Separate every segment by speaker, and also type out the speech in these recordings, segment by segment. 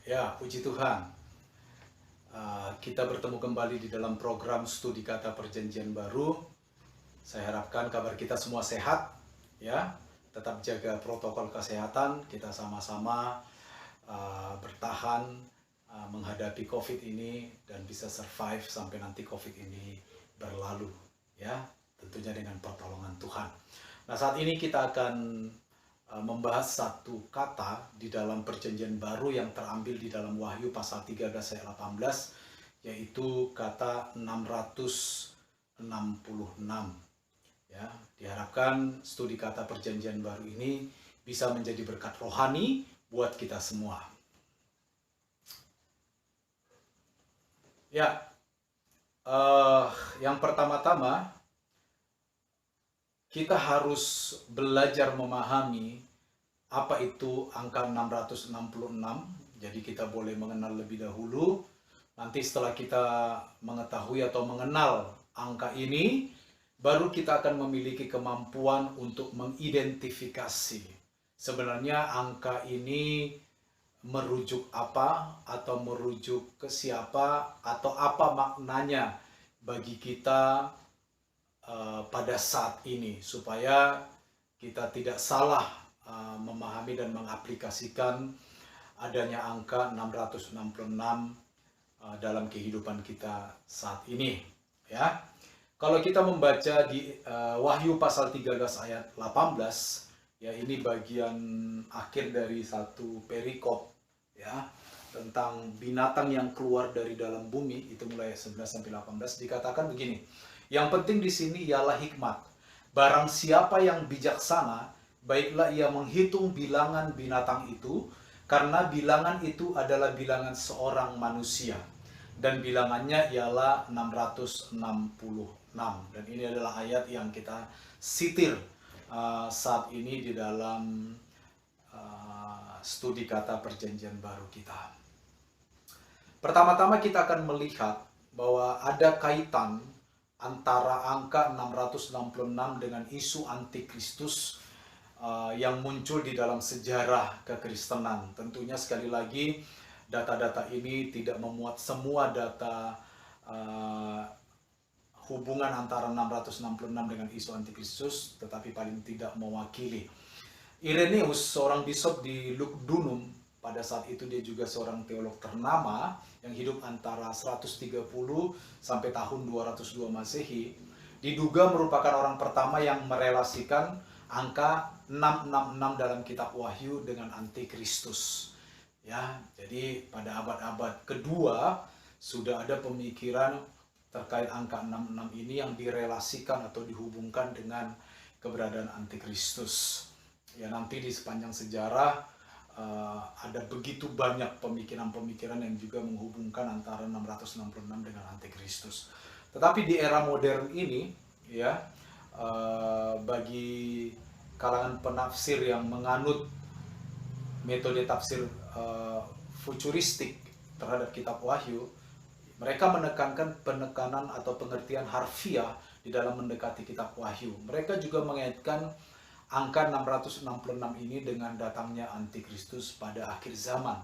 Speaker 1: Ya, puji Tuhan. Kita bertemu kembali di dalam program studi kata perjanjian baru. Saya harapkan kabar kita semua sehat, ya. Tetap jaga protokol kesehatan. Kita sama-sama bertahan menghadapi COVID ini dan bisa survive sampai nanti COVID ini berlalu, ya. Tentunya dengan pertolongan Tuhan. Nah, saat ini kita akan membahas satu kata di dalam perjanjian baru yang terambil di dalam Wahyu pasal 13 ayat 18, yaitu kata 666. Ya, diharapkan studi kata perjanjian baru ini bisa menjadi berkat rohani buat kita semua. Ya, yang pertama-tama kita harus belajar memahami apa itu angka 666. Jadi kita boleh mengenal lebih dahulu. Nanti setelah kita mengetahui atau mengenal angka ini, baru kita akan memiliki kemampuan untuk mengidentifikasi sebenarnya angka ini merujuk apa, atau merujuk ke siapa, atau apa maknanya bagi kita pada saat ini, supaya kita tidak salah memahami dan mengaplikasikan adanya angka 666 dalam kehidupan kita saat ini, ya. Kalau kita membaca di Wahyu pasal 13 ayat 18, ya, ini bagian akhir dari satu perikop, ya, tentang binatang yang keluar dari dalam bumi, itu mulai 11 sampai 18 dikatakan begini. Yang penting di sini ialah hikmat. Barang siapa yang bijaksana, baiklah ia menghitung bilangan binatang itu, karena bilangan itu adalah bilangan seorang manusia. Dan bilangannya ialah 666. Dan ini adalah ayat yang kita sitir saat ini di dalam studi kata perjanjian baru kita. Pertama-tama kita akan melihat bahwa ada kaitan antara angka 666 dengan isu antikristus yang muncul di dalam sejarah kekristenan. Tentunya sekali lagi data-data ini tidak memuat semua data hubungan antara 666 dengan isu antikristus, tetapi paling tidak mewakili. Irenaeus, seorang bishop di Lugdunum, pada saat itu dia juga seorang teolog ternama yang hidup antara 130 sampai tahun 202 Masehi, diduga merupakan orang pertama yang merelasikan angka 666 dalam kitab Wahyu dengan antikristus. Ya, jadi pada abad-abad kedua sudah ada pemikiran terkait angka 66 ini yang direlasikan atau dihubungkan dengan keberadaan antikristus. Ya, nanti di sepanjang sejarah ada begitu banyak pemikiran-pemikiran yang juga menghubungkan antara 666 dengan antikristus. Tetapi di era modern ini, ya, bagi kalangan penafsir yang menganut metode tafsir futuristik terhadap kitab Wahyu, mereka menekankan penekanan atau pengertian harfiah di dalam mendekati kitab Wahyu. Mereka juga mengaitkan angka 666 ini dengan datangnya antikristus pada akhir zaman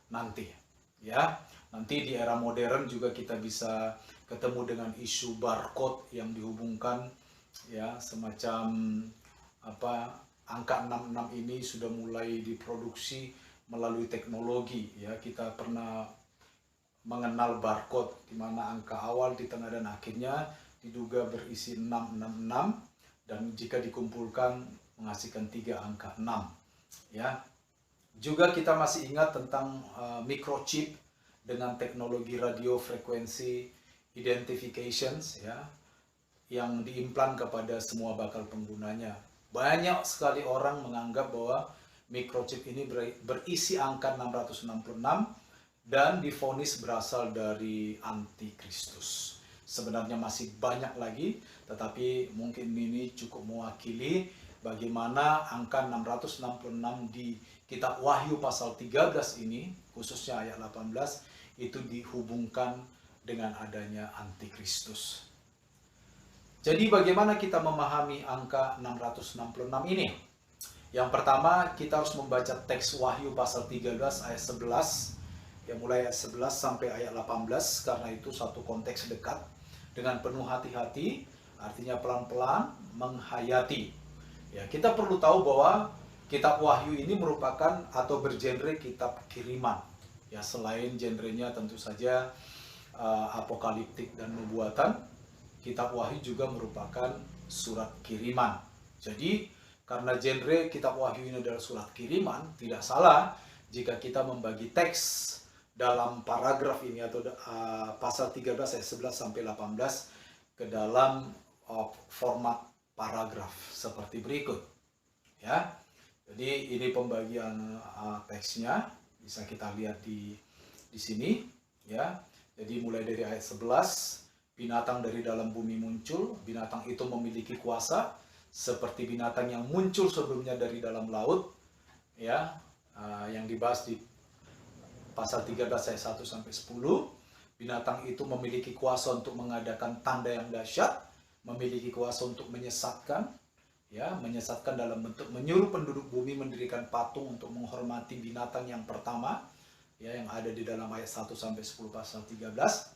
Speaker 1: nanti, ya. Nanti di era modern juga kita bisa ketemu dengan isu barcode yang dihubungkan, ya, semacam angka 66 ini sudah mulai diproduksi melalui teknologi, ya. Kita pernah mengenal barcode di mana angka awal, di tengah dan akhirnya diduga berisi 666, dan jika dikumpulkan menghasilkan 3 angka 6, ya. Juga kita masih ingat tentang microchip dengan teknologi radio frekuensi identifications, ya, yang diimplan kepada semua bakal penggunanya. Banyak sekali orang menganggap bahwa microchip ini berisi angka 666 dan divonis berasal dari antikristus. Sebenarnya masih banyak lagi, tetapi mungkin ini cukup mewakili bagaimana angka 666 di kitab Wahyu pasal 13 ini, khususnya ayat 18, itu dihubungkan dengan adanya antikristus. Jadi bagaimana kita memahami angka 666 ini? Yang pertama, kita harus membaca teks Wahyu pasal 13 ayat 11 ya mulai ayat 11 sampai ayat 18, karena itu satu konteks dekat. Dengan penuh hati-hati, artinya pelan-pelan menghayati. Ya, kita perlu tahu bahwa kitab Wahyu ini merupakan atau bergenre kitab kiriman. Ya, selain genrenya tentu saja apokaliptik dan nubuatan, kitab Wahyu juga merupakan surat kiriman. Jadi, karena genre kitab Wahyu ini adalah surat kiriman, tidak salah jika kita membagi teks dalam paragraf ini atau pasal 13 ayat 11 sampai 18 ke dalam format paragraf seperti berikut. Ya. Jadi ini pembagian teksnya, bisa kita lihat di sini, ya. Jadi mulai dari ayat 11, binatang dari dalam bumi muncul, binatang itu memiliki kuasa seperti binatang yang muncul sebelumnya dari dalam laut, ya. Yang dibahas di pasal 13 ayat 1 sampai 10, binatang itu memiliki kuasa untuk mengadakan tanda yang dahsyat, memiliki kuasa untuk menyesatkan, ya, menyesatkan dalam bentuk menyuruh penduduk bumi mendirikan patung untuk menghormati binatang yang pertama, ya, yang ada di dalam ayat 1 sampai 10 pasal 13.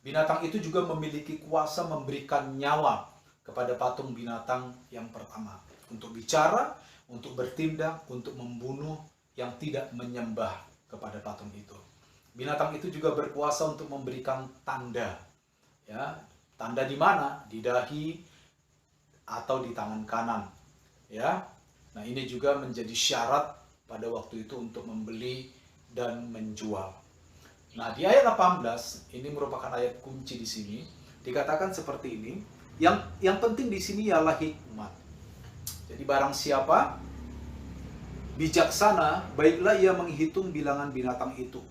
Speaker 1: Binatang itu juga memiliki kuasa memberikan nyawa kepada patung binatang yang pertama, untuk bicara, untuk bertindak, untuk membunuh yang tidak menyembah kepada patung itu. Binatang itu juga berkuasa untuk memberikan tanda, ya, tanda di mana? Di dahi atau di tangan kanan, ya. Nah, ini juga menjadi syarat pada waktu itu untuk membeli dan menjual. Nah, di ayat 18 ini merupakan ayat kunci di sini. Dikatakan seperti ini, yang penting di sini ialah hikmat. Jadi barang siapa bijaksana, baiklah ia menghitung bilangan binatang itu.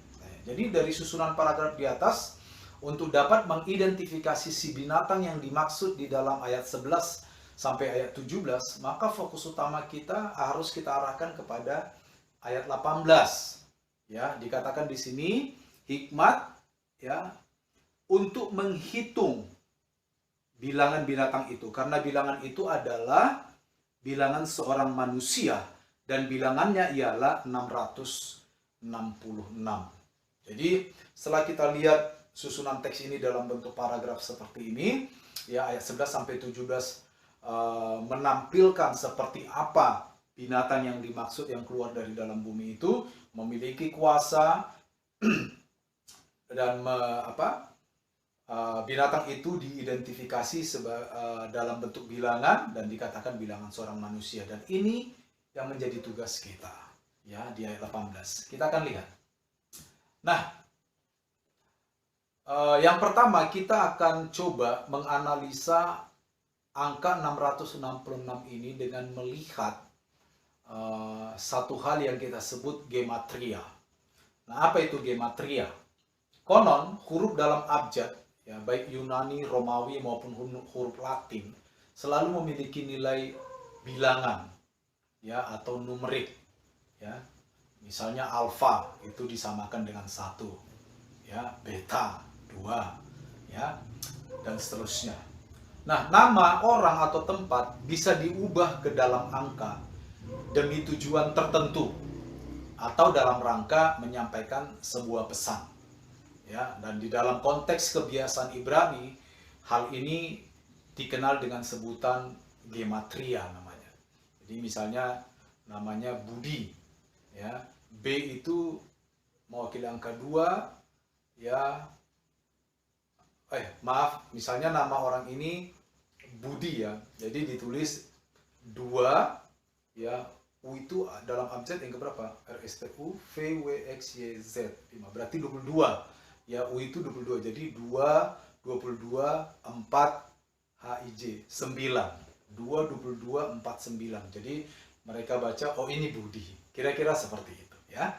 Speaker 1: Jadi dari susunan paragraf di atas, untuk dapat mengidentifikasi si binatang yang dimaksud di dalam ayat 11 sampai ayat 17, maka fokus utama kita harus kita arahkan kepada ayat 18. Ya, dikatakan di sini hikmat, ya, untuk menghitung bilangan binatang itu, karena bilangan itu adalah bilangan seorang manusia. Dan bilangannya ialah 666. Jadi setelah kita lihat susunan teks ini dalam bentuk paragraf seperti ini, ya, ayat 11 sampai 17 menampilkan seperti apa binatang yang dimaksud yang keluar dari dalam bumi itu, memiliki kuasa dan binatang itu diidentifikasi dalam bentuk bilangan dan dikatakan bilangan seorang manusia. Dan ini yang menjadi tugas kita, ya, di ayat 18. Kita akan lihat. Nah, yang pertama kita akan coba menganalisa angka 666 ini dengan melihat satu hal yang kita sebut gematria. Nah, apa itu gematria? Konon huruf dalam abjad, ya, baik Yunani, Romawi maupun huruf Latin, selalu memiliki nilai bilangan, ya, atau numerik, ya. Misalnya alfa itu disamakan dengan 1, ya, beta 2, ya, dan seterusnya. Nah, nama orang atau tempat bisa diubah ke dalam angka demi tujuan tertentu atau dalam rangka menyampaikan sebuah pesan, ya. Dan di dalam konteks kebiasaan Ibrani, hal ini dikenal dengan sebutan gematria namanya. Jadi misalnya namanya Budi, ya, B itu mewakili angka 2, ya. Misalnya nama orang ini Budi, ya. Jadi ditulis 2, ya. U itu dalam abjad yang keberapa? RSTU VWXYZ 5. Berarti 22. Ya, U itu 22. Jadi 2 22 4 HIJ 9. 2 22 49. Jadi mereka baca, oh ini Budi. Kira-kira seperti itu, ya.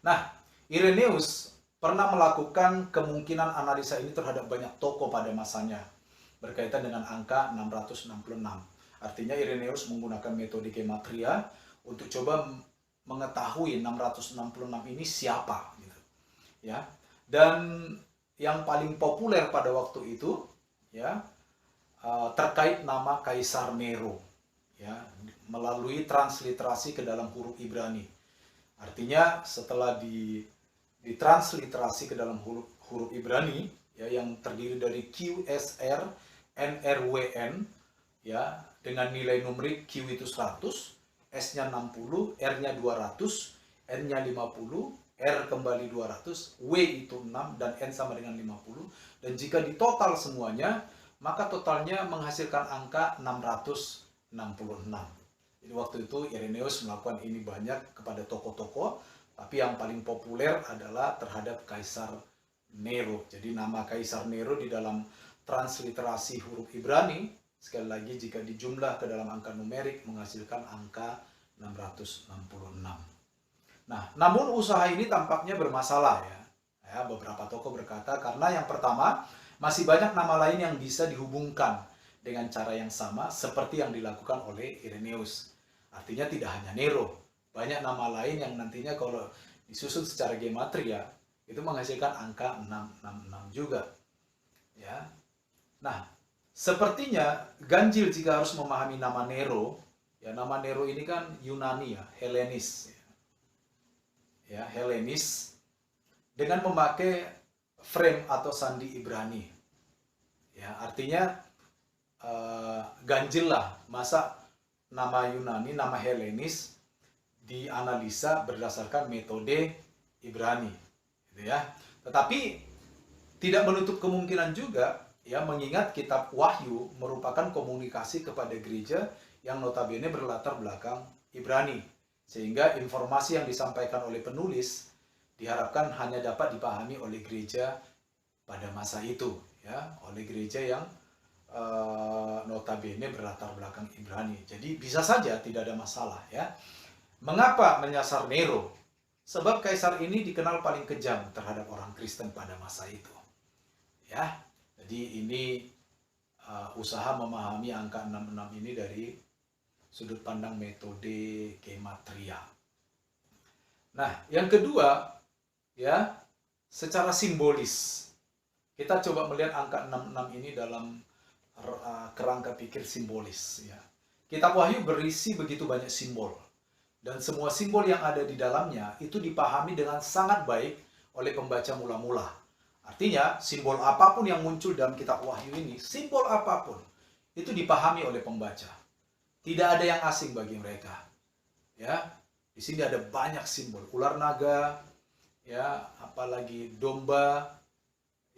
Speaker 1: Nah, Irenaeus pernah melakukan kemungkinan analisa ini terhadap banyak tokoh pada masanya berkaitan dengan angka 666. Artinya Irenaeus menggunakan metode gematria untuk coba mengetahui 666 ini siapa, gitu, ya. Dan yang paling populer pada waktu itu, ya, terkait nama Kaisar Nero, ya, melalui transliterasi ke dalam huruf Ibrani. Artinya setelah ditransliterasi ke dalam huruf Ibrani ya, yang terdiri dari Q, S, R, N, R, W, N ya, dengan nilai numerik Q itu 100, S-nya 60, R-nya 200, N-nya 50, R kembali 200, W itu 6, dan N sama dengan 50. Dan jika ditotal semuanya, maka totalnya menghasilkan angka 666. Jadi waktu itu Irenaeus melakukan ini banyak kepada tokoh-tokoh, tapi yang paling populer adalah terhadap Kaisar Nero. Jadi nama Kaisar Nero di dalam transliterasi huruf Ibrani, sekali lagi jika dijumlah ke dalam angka numerik menghasilkan angka 666. Nah, namun usaha ini tampaknya bermasalah ya. Beberapa tokoh berkata karena yang pertama, masih banyak nama lain yang bisa dihubungkan dengan cara yang sama seperti yang dilakukan oleh Irenaeus. Artinya tidak hanya Nero, banyak nama lain yang nantinya kalau disusun secara gematria itu menghasilkan angka 666 juga. Ya. Nah, sepertinya ganjil jika harus memahami nama Nero. Ya, nama Nero ini kan Yunani ya, Helenis. Ya, Helenis dengan memakai frame atau sandi Ibrani. Ya, artinya ganjil lah, masa nama Yunani, nama Helenis dianalisa berdasarkan metode Ibrani, gitu ya. Tetapi tidak menutup kemungkinan juga ya, mengingat kitab Wahyu merupakan komunikasi kepada gereja yang notabene berlatar belakang Ibrani, sehingga informasi yang disampaikan oleh penulis diharapkan hanya dapat dipahami oleh gereja pada masa itu ya, oleh gereja yang notabene berlatar belakang Ibrani. Jadi bisa saja tidak ada masalah ya. Mengapa menyasar Nero? Sebab kaisar ini dikenal paling kejam terhadap orang Kristen pada masa itu. Ya. Jadi ini usaha memahami angka 66 ini dari sudut pandang metode gematria. Nah, yang kedua ya, secara simbolis. Kita coba melihat angka 66 ini dalam kerangka pikir simbolis ya. Kitab Wahyu berisi begitu banyak simbol, dan semua simbol yang ada di dalamnya itu dipahami dengan sangat baik oleh pembaca mula-mula. Artinya simbol apapun yang muncul dalam kitab Wahyu ini, simbol apapun itu dipahami oleh pembaca. Tidak ada yang asing bagi mereka. Ya, di sini ada banyak simbol, ular naga, ya, apalagi domba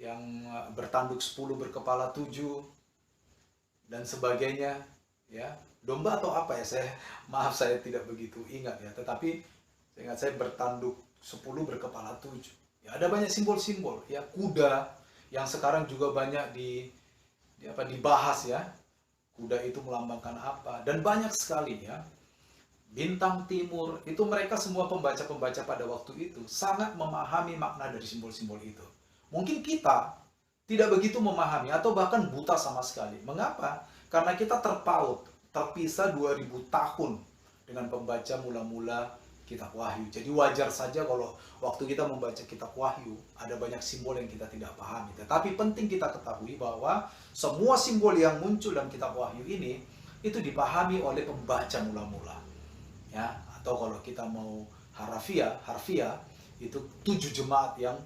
Speaker 1: yang bertanduk 10 berkepala 7 dan sebagainya ya. Domba atau apa ya, saya tidak begitu ingat ya, tetapi ingat saya bertanduk 10 berkepala 7 ya. Ada banyak simbol-simbol ya. Kuda yang sekarang juga banyak dibahas ya, kuda itu melambangkan apa, dan banyak sekali ya. Bintang timur itu, mereka semua pembaca-pembaca pada waktu itu sangat memahami makna dari simbol-simbol itu. Mungkin kita tidak begitu memahami atau bahkan buta sama sekali. Mengapa? Karena kita terpisah 2000 tahun dengan pembaca mula-mula kitab Wahyu. Jadi wajar saja kalau waktu kita membaca kitab Wahyu ada banyak simbol yang kita tidak pahami. Tetapi penting kita ketahui bahwa semua simbol yang muncul dalam kitab Wahyu ini itu dipahami oleh pembaca mula-mula. Ya, atau kalau kita mau harfiah itu 7 jemaat yang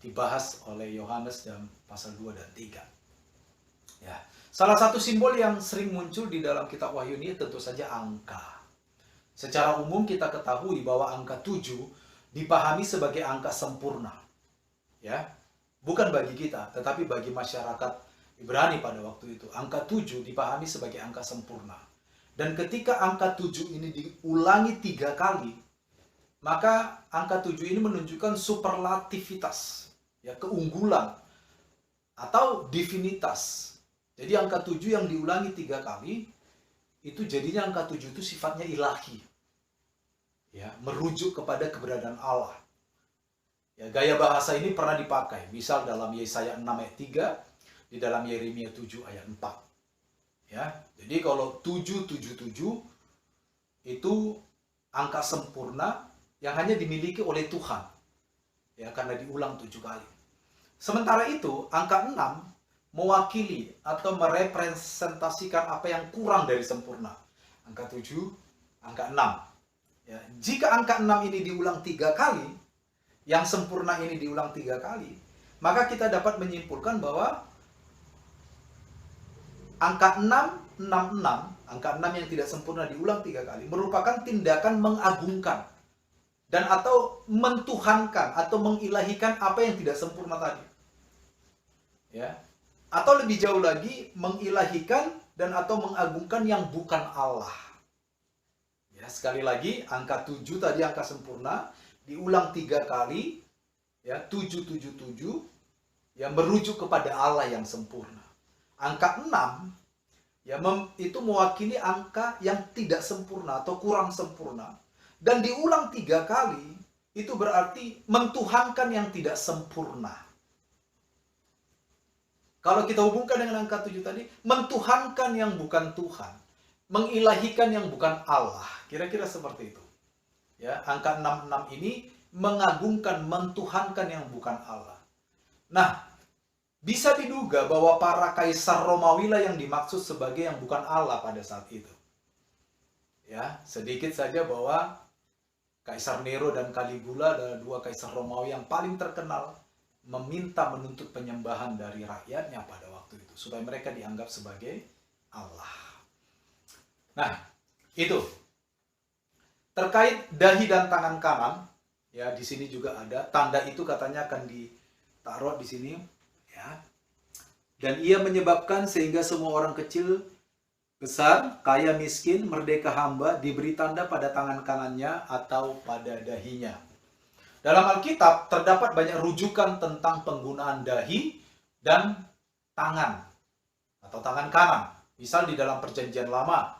Speaker 1: dibahas oleh Yohanes dalam pasal 2 dan 3. Ya. Salah satu simbol yang sering muncul di dalam kitab Wahyu ini tentu saja angka. Secara umum kita ketahui bahwa angka 7 dipahami sebagai angka sempurna. Ya. Bukan bagi kita, tetapi bagi masyarakat Ibrani pada waktu itu. Angka 7 dipahami sebagai angka sempurna. Dan ketika angka 7 ini diulangi 3 kali, maka angka 7 ini menunjukkan superlativitas, ya, keunggulan atau divinitas. Jadi angka 7 yang diulangi 3 kali itu jadinya angka 7 itu sifatnya ilahi. Ya, merujuk kepada keberadaan Allah. Ya, gaya bahasa ini pernah dipakai, misal dalam Yesaya 6 ayat 3, di dalam Yeremia 7 ayat 4. Ya, jadi kalau 777 itu angka sempurna yang hanya dimiliki oleh Tuhan. Ya, karena diulang 7 kali. Sementara itu, angka 6 mewakili atau merepresentasikan apa yang kurang dari sempurna. Angka 7, angka 6. Ya, jika angka 6 ini diulang 3 kali, yang sempurna ini diulang 3 kali, maka kita dapat menyimpulkan bahwa angka 666, angka 6 yang tidak sempurna diulang 3 kali, merupakan tindakan mengagungkan dan atau mentuhankan atau mengilahikan apa yang tidak sempurna tadi. Ya. Atau lebih jauh lagi, mengilahikan dan atau mengagungkan yang bukan Allah. Ya, sekali lagi, angka 7 tadi angka sempurna, diulang 3 kali, ya, 777, ya, merujuk kepada Allah yang sempurna. Angka 6, ya, itu mewakili angka yang tidak sempurna atau kurang sempurna. Dan diulang 3 kali, itu berarti mentuhankan yang tidak sempurna. Kalau kita hubungkan dengan angka 7 tadi, mentuhankan yang bukan Tuhan, mengilahikan yang bukan Allah. Kira-kira seperti itu. Ya, angka 66 ini mengagungkan, mentuhankan yang bukan Allah. Nah, bisa diduga bahwa para kaisar Romawi lah yang dimaksud sebagai yang bukan Allah pada saat itu. Ya, sedikit saja bahwa Kaisar Nero dan Caligula adalah 2 kaisar Romawi yang paling terkenal meminta menuntut penyembahan dari rakyatnya pada waktu itu supaya mereka dianggap sebagai Allah. Nah, itu terkait dahi dan tangan kanan, ya, di sini juga ada tanda itu, katanya akan ditaruh di sini, ya. Dan ia menyebabkan sehingga semua orang kecil, besar, kaya, miskin, merdeka, hamba diberi tanda pada tangan kanannya atau pada dahinya. Dalam Alkitab terdapat banyak rujukan tentang penggunaan dahi dan tangan atau tangan kanan. Misal di dalam Perjanjian Lama,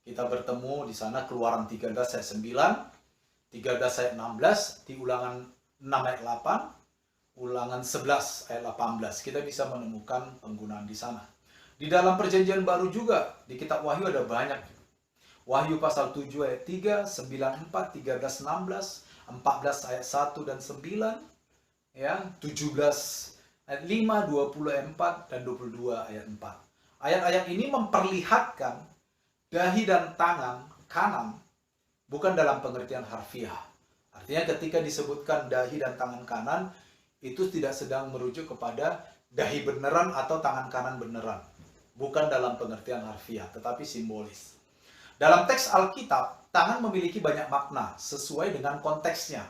Speaker 1: kita bertemu di sana Keluaran 13 ayat 9, 13 ayat 16, di Ulangan 6 ayat 8, Ulangan 11 ayat 18. Kita bisa menemukan penggunaan di sana. Di dalam Perjanjian Baru juga, di kitab Wahyu ada banyak. Wahyu pasal 7 ayat 3, 9, 4, 13, 16, 14 ayat 1 dan 9, ya, 17 ayat 5, 20 ayat 4, dan 22 ayat 4. Ayat-ayat ini memperlihatkan dahi dan tangan kanan bukan dalam pengertian harfiah. Artinya ketika disebutkan dahi dan tangan kanan, itu tidak sedang merujuk kepada dahi beneran atau tangan kanan beneran. Bukan dalam pengertian harfiah, tetapi simbolis. Dalam teks Alkitab, tangan memiliki banyak makna sesuai dengan konteksnya.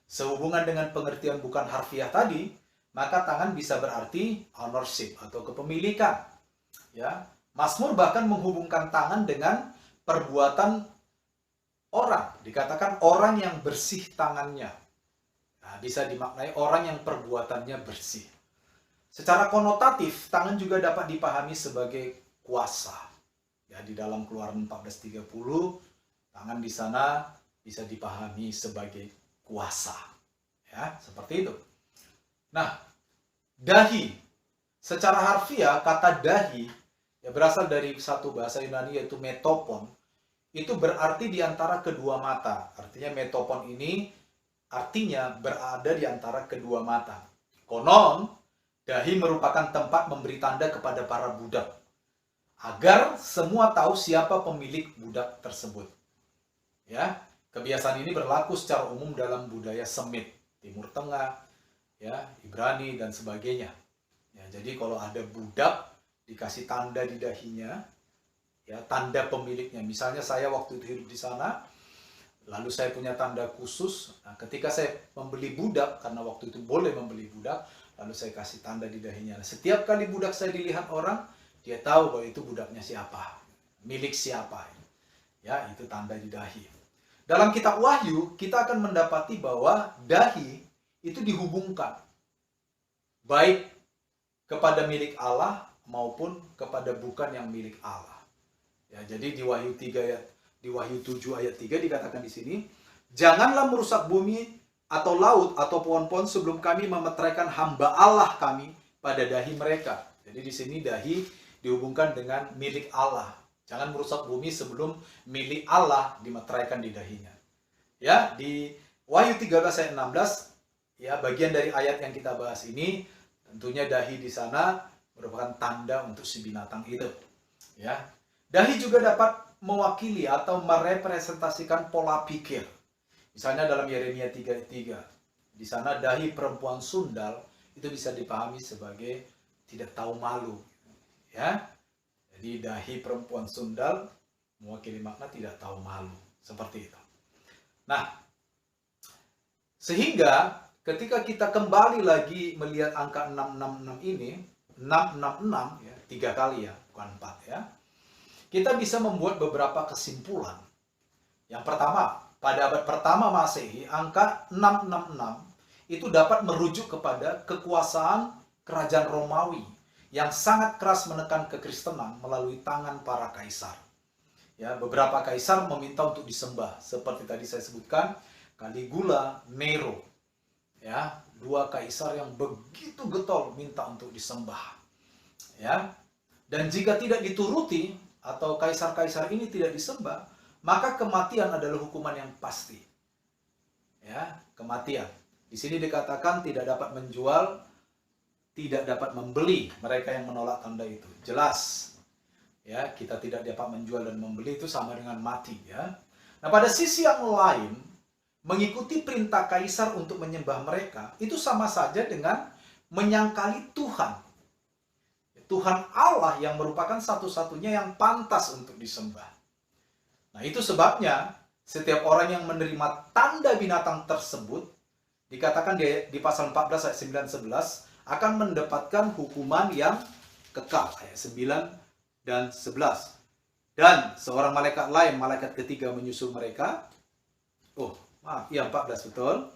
Speaker 1: Sehubungan dengan pengertian bukan harfiah tadi, maka tangan bisa berarti ownership atau kepemilikan. Ya, Mazmur bahkan menghubungkan tangan dengan perbuatan orang. Dikatakan orang yang bersih tangannya. Nah, bisa dimaknai orang yang perbuatannya bersih. Secara konotatif, tangan juga dapat dipahami sebagai kuasa. Ya, di dalam Keluaran 14:30, tangan di sana bisa dipahami sebagai kuasa. Ya, seperti itu. Nah, dahi. Secara harfiah, kata dahi ya berasal dari satu bahasa Yunani yaitu metopon. Itu berarti di antara kedua mata. Artinya metopon ini artinya berada di antara kedua mata. Konon, dahi merupakan tempat memberi tanda kepada para budak, agar semua tahu siapa pemilik budak tersebut. Ya, kebiasaan ini berlaku secara umum dalam budaya Semit, Timur Tengah, ya, Ibrani dan sebagainya. Ya, jadi kalau ada budak dikasih tanda di dahinya, ya, tanda pemiliknya. Misalnya saya waktu itu hidup di sana, lalu saya punya tanda khusus. Nah, ketika saya membeli budak, karena waktu itu boleh membeli budak, lalu saya kasih tanda di dahinya. Nah, setiap kali budak saya dilihat orang, dia tahu bahwa itu budaknya siapa, milik siapa. Ya, itu tanda di dahi. Dalam kitab Wahyu, kita akan mendapati bahwa dahi itu dihubungkan baik kepada milik Allah maupun kepada bukan yang milik Allah. Ya, jadi di Wahyu 7 ayat 3 dikatakan di sini, janganlah merusak bumi atau laut atau pohon-pohon sebelum kami memeteraikan hamba Allah kami pada dahi mereka. Jadi di sini dahi dihubungkan dengan milik Allah. Jangan merusak bumi sebelum milik Allah dimeteraikan di dahinya. Ya, di Wahyu 13 ayat 16, ya, bagian dari ayat yang kita bahas ini, tentunya dahi di sana merupakan tanda untuk si binatang itu. Ya. Dahi juga dapat mewakili atau merepresentasikan pola pikir. Misalnya dalam Yeremia 3:3 Di sana dahi perempuan sundal itu bisa dipahami sebagai tidak tahu malu. Ya, jadi dahi perempuan sundal mewakili makna tidak tahu malu, seperti itu. Nah, sehingga ketika kita kembali lagi melihat angka 666 ini, 666 ya, 3 kali ya, bukan 4 ya. Kita bisa membuat beberapa kesimpulan. Yang pertama, pada abad pertama Masehi, angka 666 itu dapat merujuk kepada kekuasaan kerajaan Romawi yang sangat keras menekan kekristenan melalui tangan para kaisar. Ya, beberapa kaisar meminta untuk disembah, seperti tadi saya sebutkan, Caligula, Nero. Ya, dua kaisar yang begitu getol minta untuk disembah. Ya. Dan jika tidak dituruti atau kaisar-kaisar ini tidak disembah, maka kematian adalah hukuman yang pasti. Ya, kematian. Di sini dikatakan tidak dapat menjual, tidak dapat membeli mereka yang menolak tanda itu. Jelas. Ya, kita tidak dapat menjual dan membeli itu sama dengan mati, ya. Nah, pada sisi yang lain, mengikuti perintah kaisar untuk menyembah mereka itu sama saja dengan menyangkali Tuhan. Tuhan Allah yang merupakan satu-satunya yang pantas untuk disembah. Nah, itu sebabnya setiap orang yang menerima tanda binatang tersebut dikatakan di pasal 14 ayat 9 11 akan mendapatkan hukuman yang kekal, ayat 9 dan 11. Dan seorang malaikat lain, malaikat ketiga menyusul mereka. 14 betul.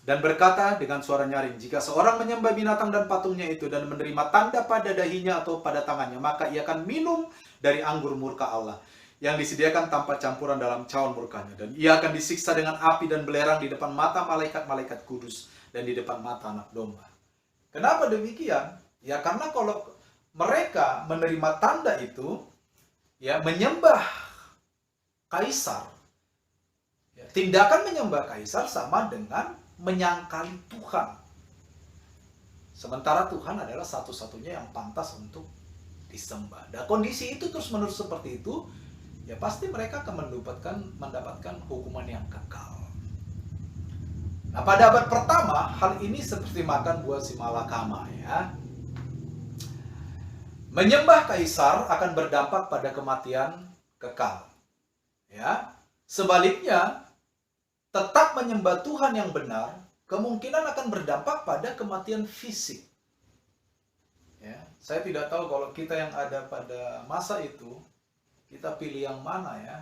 Speaker 1: Dan berkata dengan suara nyaring, jika seorang menyembah binatang dan patungnya itu dan menerima tanda pada dahinya atau pada tangannya, maka ia akan minum dari anggur murka Allah yang disediakan tanpa campuran dalam cawan murkanya. Dan ia akan disiksa dengan api dan belerang di depan mata malaikat-malaikat kudus dan di depan mata anak domba. Kenapa demikian? Ya karena kalau mereka menerima tanda itu, ya menyembah kaisar, ya, tindakan menyembah kaisar sama dengan menyangkali Tuhan. Sementara Tuhan adalah satu-satunya yang pantas untuk disembah. Dan kondisi itu terus-menerus seperti itu, ya pasti mereka akan mendapatkan hukuman yang kekal. Nah, pada abad pertama, hal ini seperti makan buah si malakama, ya. Menyembah kaisar akan berdampak pada kematian kekal. Ya. Sebaliknya, tetap menyembah Tuhan yang benar, kemungkinan akan berdampak pada kematian fisik. Ya. Saya tidak tahu kalau kita yang ada pada masa itu, kita pilih yang mana ya.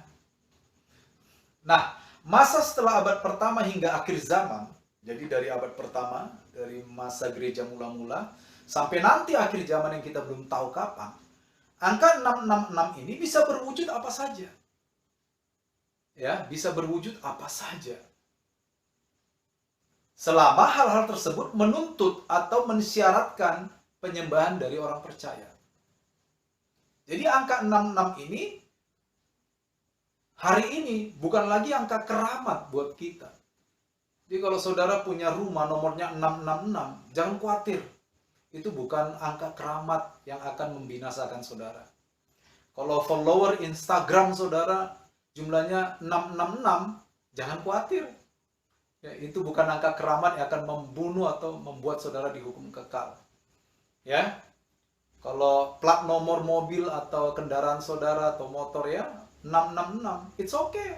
Speaker 1: Nah, masa setelah abad pertama hingga akhir zaman, jadi dari abad pertama, dari masa gereja mula-mula, sampai nanti akhir zaman yang kita belum tahu kapan, angka 666 ini bisa berwujud apa saja. Ya, bisa berwujud apa saja. Selama hal-hal tersebut menuntut atau mensyaratkan penyembahan dari orang percaya. Jadi angka 66 ini hari ini bukan lagi angka keramat buat kita. Jadi kalau saudara punya rumah nomornya 666, jangan khawatir. Itu bukan angka keramat yang akan membinasakan saudara. Kalau follower Instagram saudara jumlahnya 666, jangan khawatir. Ya, itu bukan angka keramat yang akan membunuh atau membuat saudara dihukum kekal. Ya. Kalau plat nomor mobil atau kendaraan saudara atau motor ya 666, it's okay.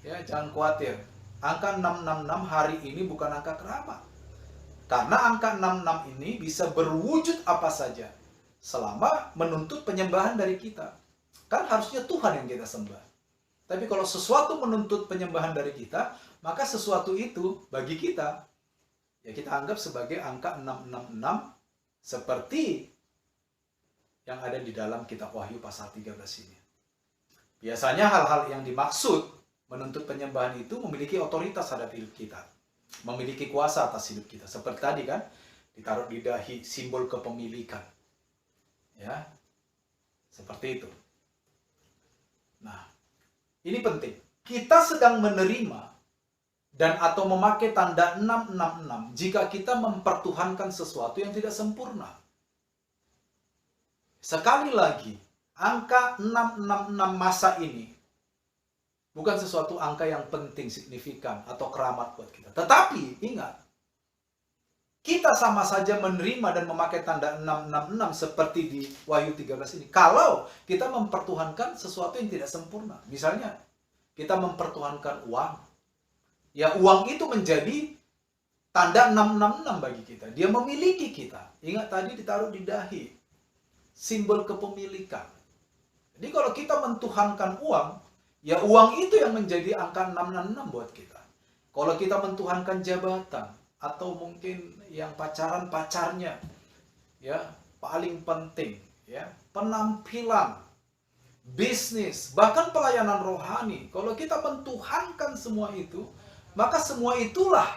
Speaker 1: Ya, jangan khawatir. Angka 666 hari ini bukan angka keramat. Karena angka 66 ini bisa berwujud apa saja selama menuntut penyembahan dari kita. Kan harusnya Tuhan yang kita sembah. Tapi kalau sesuatu menuntut penyembahan dari kita, maka sesuatu itu bagi kita, ya kita anggap sebagai angka 666 seperti yang ada di dalam kitab Wahyu pasal 13 ini. Biasanya hal-hal yang dimaksud menuntut penyembahan itu memiliki otoritas terhadap hidup kita. Memiliki kuasa atas hidup kita. Seperti tadi kan, ditaruh di dahi simbol kepemilikan. Ya, seperti itu. Nah, ini penting. Kita sedang menerima dan atau memakai tanda 666 jika kita mempertuhankan sesuatu yang tidak sempurna. Sekali lagi, angka 666 masa ini Bukan sesuatu angka yang penting, signifikan, atau keramat buat kita. Tetapi, ingat, kita sama saja menerima dan memakai tanda 666 seperti di Wahyu 13 ini. Kalau kita mempertuhankan sesuatu yang tidak sempurna. Misalnya, kita mempertuhankan uang. Ya, uang itu menjadi tanda 666 bagi kita. Dia memiliki kita. Ingat tadi ditaruh di dahi. Simbol kepemilikan. Jadi kalau kita mentuhankan uang, ya uang itu yang menjadi angka 666 buat kita. Kalau kita mentuhankan jabatan, atau mungkin yang pacarnya, ya paling penting, ya penampilan, bisnis, bahkan pelayanan rohani. Kalau kita mentuhankan semua itu, maka semua itulah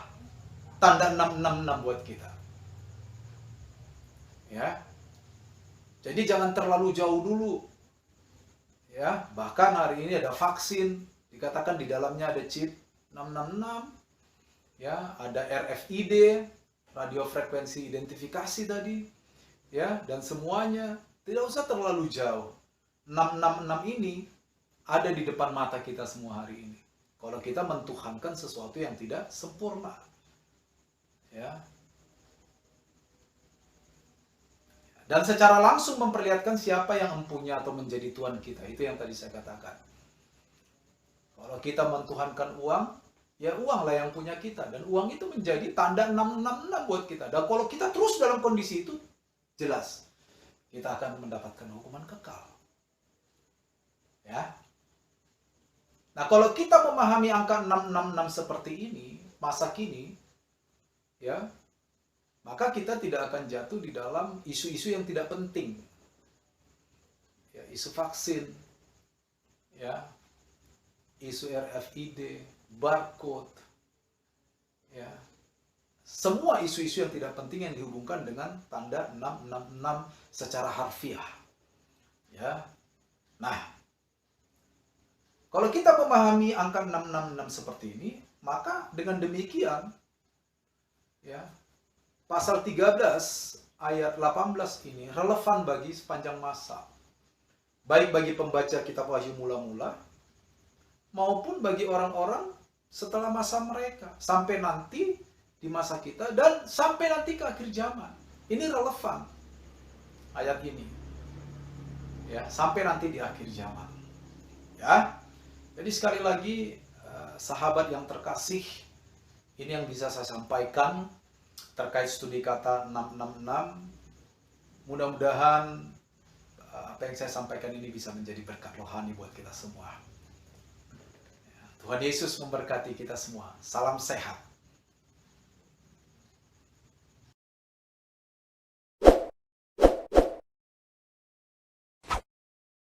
Speaker 1: tanda 666 buat kita. Ya. Jadi jangan terlalu jauh dulu. Ya, bahkan hari ini ada vaksin, dikatakan di dalamnya ada chip 666, ya, ada RFID, radio frekuensi identifikasi tadi, ya, dan semuanya tidak usah terlalu jauh. 666 ini ada di depan mata kita semua hari ini. Kalau kita mentuhankan sesuatu yang tidak sempurna, ya. Dan secara langsung memperlihatkan siapa yang mempunyai atau menjadi Tuhan kita. Itu yang tadi saya katakan. Kalau kita mentuhankan uang, ya uanglah yang punya kita. Dan uang itu menjadi tanda 666 buat kita. Dan kalau kita terus dalam kondisi itu, jelas kita akan mendapatkan hukuman kekal. Ya. Nah, kalau kita memahami angka 666 seperti ini, masa kini, ya, maka kita tidak akan jatuh di dalam isu-isu yang tidak penting. Ya, isu vaksin, ya, isu RFID, barcode, ya. Semua isu-isu yang tidak penting yang dihubungkan dengan tanda 666 secara harfiah. Ya. Nah, kalau kita memahami angka 666 seperti ini, maka dengan demikian, ya, pasal 13 ayat 18 ini relevan bagi sepanjang masa. Baik bagi pembaca kitab Wahyu mula-mula, maupun bagi orang-orang setelah masa mereka. Sampai nanti di masa kita, dan sampai nanti ke akhir zaman. Ini relevan ayat ini. Ya, sampai nanti di akhir zaman. Ya. Jadi sekali lagi, sahabat yang terkasih, ini yang bisa saya sampaikan terkait studi kata 666. Mudah-mudahan apa yang saya sampaikan ini bisa menjadi berkat rohani buat kita semua. Tuhan Yesus memberkati kita semua. Salam sehat.